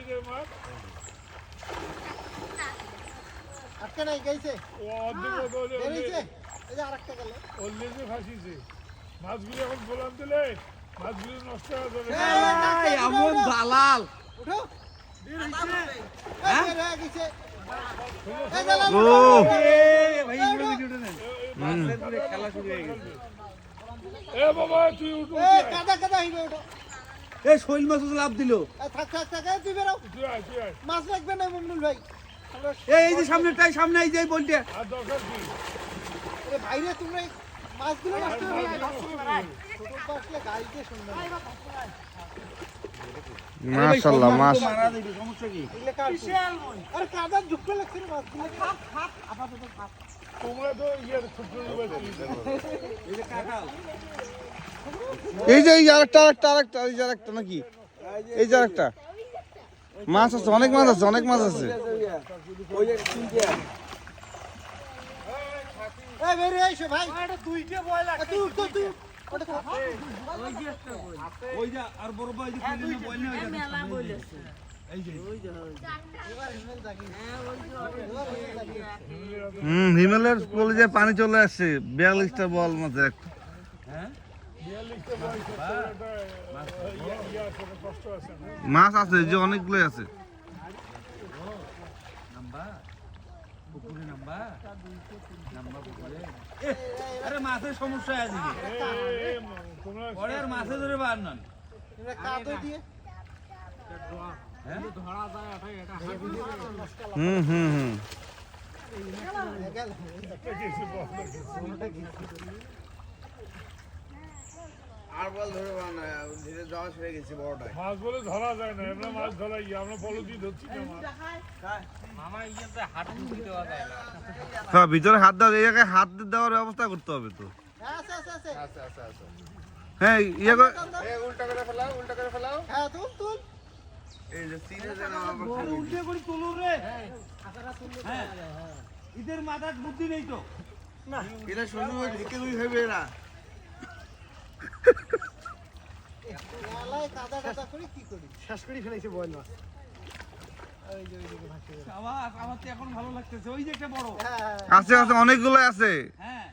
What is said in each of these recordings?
যে মাছ আজকে নাই গেছে ও অর্ধেক বেরিয়েছে এই যে আরেকটা গেল ওর লেজে ফাঁসিছে মাছগুলো এখন বলান দিলে মাছগুলো নষ্ট হয়ে যাবে এমন দালাল উঠো হ্যাঁ? বের হয়ে গেছে ও ভাই এগুলো ভিডিওটা নেন মাছের পুরো খেলা শুরু হয়ে গেছে এ বাবা তুই উঠো এই কাদা কাদা হইবে ওঠো এই শৈল মাছ লাভ দিল থাক থাক থাক এই তুই বেরো তুই আয় মাছ লাগবে না মমনুল ভাই এই যে সামনেটাই সামনে এই যে বলতে আর দরকার কি আরে ভাইরে তোমরা এই মাছগুলো নষ্ট হয়ে যাবে ছোট পাশলে গাড়িতে সুন্দর মাশাআল্লাহ মাছ মারা দিবি সমস্যা কি এগুলো কার আরে কাদা ঝুঁকতে লাগছে রে মাছগুলো খাপ খাপ আপাতত খাপ তোমরা তো ইয়ার ছোট এই যে কাঁঠাল এই যে এই আরেকটা এই যে আরেকটা নাকি এই যে আরেকটা মাছ আছে অনেক মাছ আছে ওই যে তিনটা এই বের হয়ে এসো ভাই এটা দুইটা বয় লাগে তুই উঠ তুই ওটা খাপ ওই যে আর বড় ভাই যে কিনে বল না মেলা বলেছে এই যে এবার হিমেল জাগি হিমেলের কলেজে পানি চলে আসছে 42টা বল মাঝে একটা হ্যাঁ কষ্ট আছে না মাছ আছে যে অনেকগুলো আছে নাম্বার পুকুরে নাম্বার পুকুরে আরে মাছের সমস্যা আছে তোমরা পরে আর মাছে ধরে বার নন এরা কাদো দিয়ে হ্যাঁ হুম গেল আর বল ধরে না ধীরে যাওয়া হয়ে গেছে বড়টাই মাছ বলে ধরা যায় না আমরা মাছ ধরাই আমরা পলো দিয়ে ধরছি না মাছ হ্যাঁ ভিতরে হাত দাও এই জায়গায় হাত দেওয়ার ব্যবস্থা করতে হবে তো আছে আছে আছে হ্যাঁ ইয়ে করে এই উল্টা করে ফেলাও হ্যাঁ তুল তুল এই যে সিনে যেন আমার উল্টে করে তুলো রে হ্যাঁ ইদের মাথার বুদ্ধি নেই তো এটা শুধু ঢেকে দুই হবে এরা লালাই কাদা কাদা করে কি করি শেষ করে ফেলাইছে বল মাছ ওই যে ওইদিকে ভাসে গেল আমার তো এখন ভালো লাগতেছে ওই যে একটা বড় হ্যাঁ আছে অনেকগুলো আছে হ্যাঁ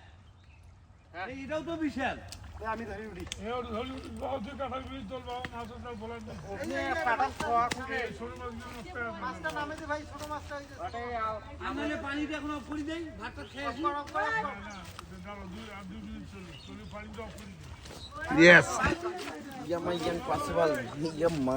এটাও তো বিশাল আমি ধরে উঠি তুই কাঁঠাল বীজ তোল বাবা মাছের বলার পাটাল খাওয়া ছোট মাছগুলো নষ্ট হয়ে যাবে মাছটা নামে দে ভাই ছোট মাছটা হইছে আমাদের পানিটা এখন অফ করে দেই ভাতটা খেয়ে আসি ইয়েস ইয়ামা ইয়ান পসিবল ইয়ামা